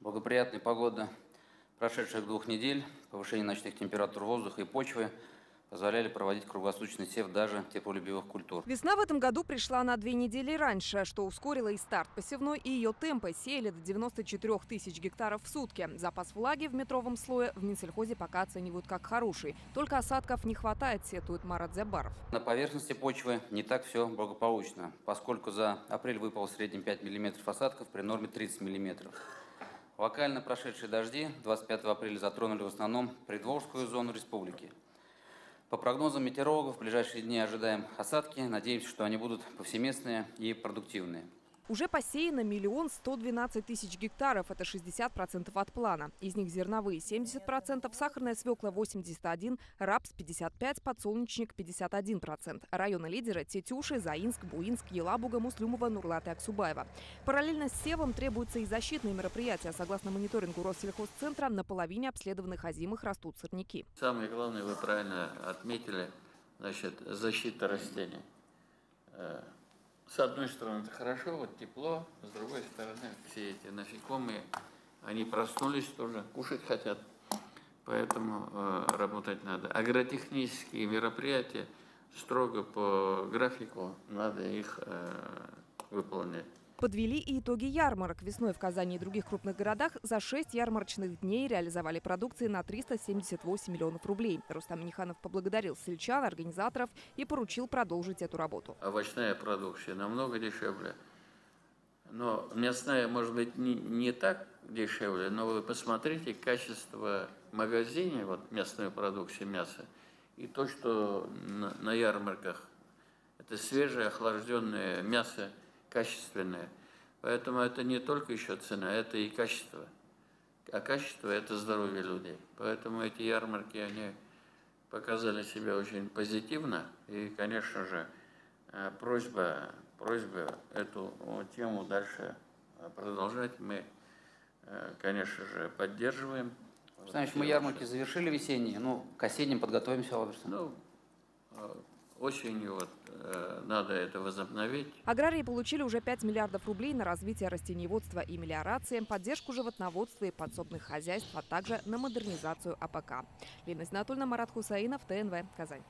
Благоприятная погода прошедших 2 недель, повышение ночных температур воздуха и почвы позволяли проводить круглосуточный сев даже теплолюбивых культур. Весна в этом году пришла на 2 недели раньше, что ускорило и старт посевной, и ее темпы. Сеяли до 94 тысяч гектаров в сутки. Запас влаги в метровом слое в Минсельхозе пока оценивают как хороший. Только осадков не хватает, сетует Марат Зябаров. На поверхности почвы не так все благополучно, поскольку за апрель выпало в среднем 5 мм осадков при норме 30 мм. Локально прошедшие дожди 25 апреля затронули в основном Приволжскую зону республики. По прогнозам метеорологов, в ближайшие дни ожидаем осадки. Надеемся, что они будут повсеместные и продуктивные. Уже посеяно 1 112 000 гектаров. Это 60% от плана. Из них зерновые 70%, сахарная свекла 81%, рапс 55%, подсолнечник 51%. Районы-лидеры – Тетюши, Заинск, Буинск, Елабуга, Муслюмова, Нурлат и Аксубаева. Параллельно с севом требуются и защитные мероприятия. Согласно мониторингу Россельхозцентра, на половине обследованных озимых растут сорняки. Самое главное, вы правильно отметили, защита растений. С одной стороны, это хорошо, вот тепло, с другой стороны, все эти насекомые, они проснулись тоже, кушать хотят, поэтому работать надо. Агротехнические мероприятия строго по графику, надо их выполнять. Подвели и итоги ярмарок. Весной в Казани и других крупных городах за 6 ярмарочных дней реализовали продукции на 378 миллионов рублей. Рустам Минниханов поблагодарил сельчан, организаторов и поручил продолжить эту работу. Овощная продукция намного дешевле. Но мясная, может быть, не так дешевле, но вы посмотрите качество в магазине, вот мясной продукции, мяса, и то, что на ярмарках. Это свежее, охлажденное мясо, качественное. Поэтому это не только еще цена, это и качество. А качество – это здоровье людей. Поэтому эти ярмарки, они показали себя очень позитивно. И, конечно же, просьба эту тему дальше продолжать мы, конечно же, поддерживаем. Значит, мы ярмарки завершили весенние, к осенним подготовимся. Осенью надо это возобновить. Аграрии получили уже 5 миллиардов рублей на развитие растениеводства и мелиорации, поддержку животноводства и подсобных хозяйств, а также на модернизацию АПК. Лена Знатульна, Марат Хусаинов, ТНВ, Казань.